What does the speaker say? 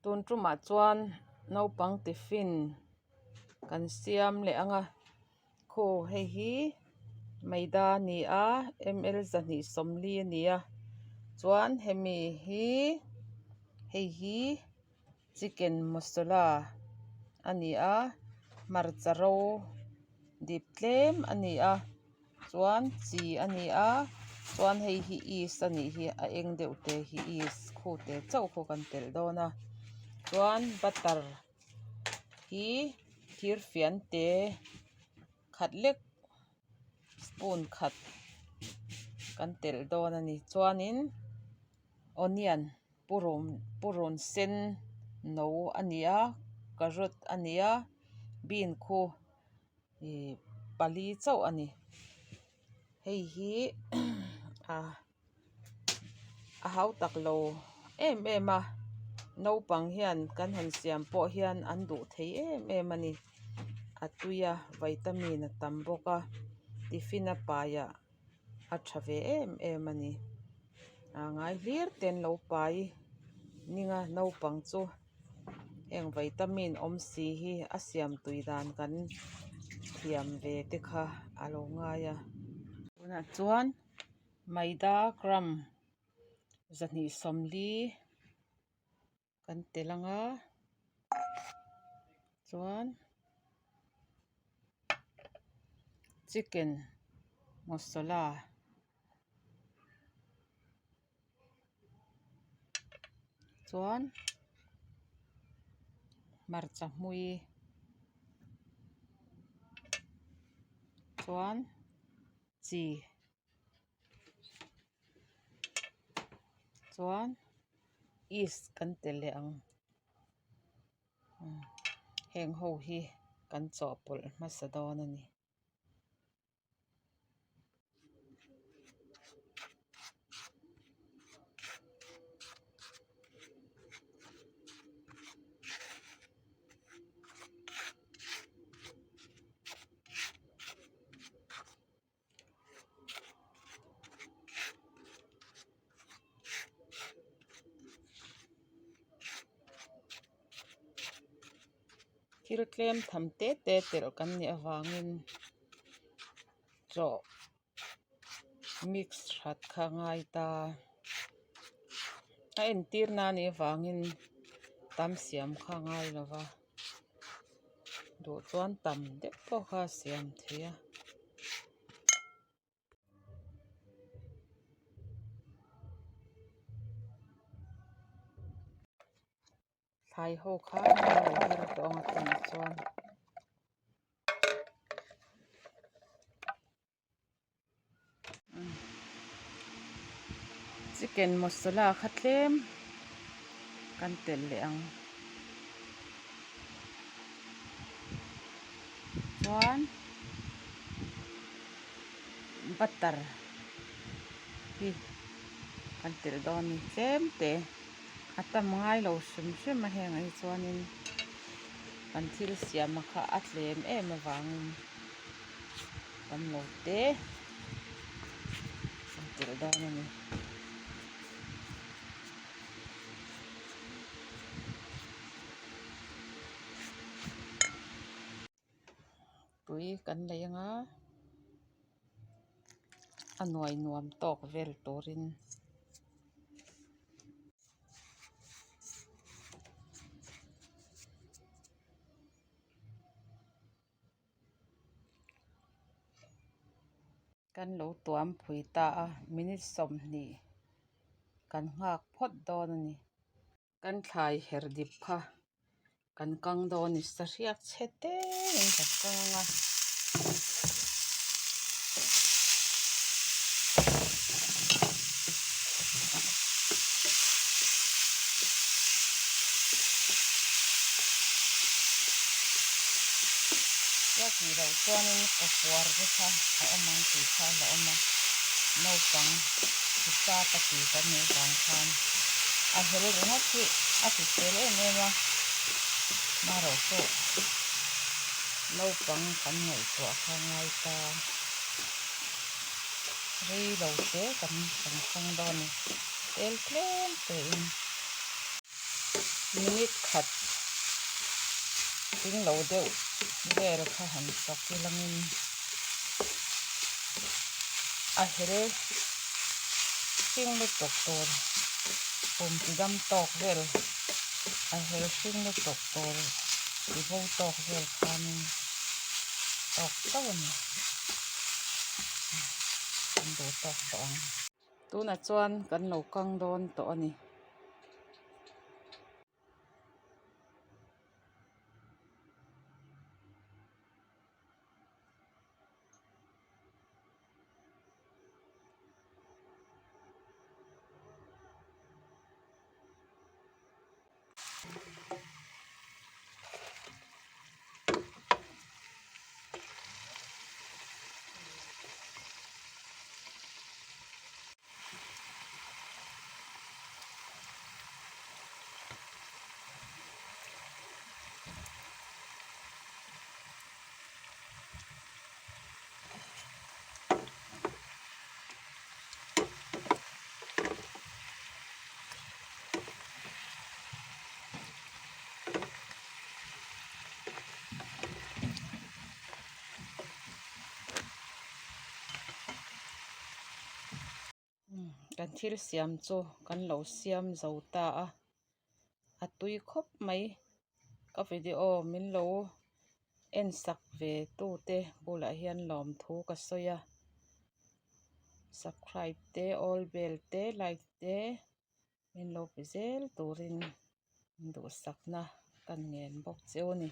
tun truma chuan naupang tiffin kan siam le anga kho hei hi maida ni a ml zahnih sawmli ani a chuan hemi hi hei hi chicken masala ani a hmarcha ro dip tlem ani a chuan chi ani a chuan hei hi yeast anih hi a eng deuh te hi yeast khu te chauh khaw kan tel dawn a chuan butter hi thir fian te khatlek spoon khat kan tel dawn ani chuanin onion purun sen no ani a carrot ani a bean khu pali chauh ani hei hi a hau tak lo em em a naupang hian kan han siam pawh hian an duh thei em em ani a tuia vitamin a tam bawk a tiffin a paihah a tha ve em em ani ngai hlir ten lo pai ninga naupang chu heng vitamin awm si hi a siam tui dan kan thiam ve te kha a lo ngai a tunah chuan maida gram zahnih sawmli kan tel anga chuan chicken masala chuan hmarcha hmui chuan chi chuan yeast kan tel le ang heng ho hi kan chawhpawlh hmasa dawn ani thil tlem tham te te tel kan ni awangin chaw mix that kha ngai ta a en tir na ni awangin tam siam kha ngai lova duh chuan tam deuh pawh kha siam thei a thlai ho kha hir tawng a tin chuan chicken masala kha tlem kan tel le ang chuan butter hi kan tel dawn ni tlem te a tam ngai lo hrim hrim a heng ai chuanin kan thil siam a kha a tlem em awangin kan lo te kan tel dawn ani tui kan lei anga a hnuai nuam tawk vel turin kan lo tuam phui ta a minute sawmhnih kan nghak phawt dawn ani kan thlai her dip kha kan kang dawn ni sa hriat chhete in kan kang anga yak ni lo chuanin ka puar ve kha a awmang ti kha la awma naupang sa pati kan ni wang khan a hel ringa chi a ti tel em em a maro chu naupang kan ngai tuah kha ngai ta rei lo te kan khong dawn ni tel tlem te in minute khat ting lo deuh vel kha han sak langin a here ting lu tok tor pum ti dam tok vel a here ting lu tok tor ti vo tok vel khan tok tawn kan do tok tawng tuna chuan kan lo kang dawn tawh ani kan thil siam chu kan lo siam zo ta a tui khop mai ka video min lo en sak ve tu te bulah hian lawm thu ka soya subscribe te all bell te like te min lo pe zel turin du sakna kan ngen bawk cheu ni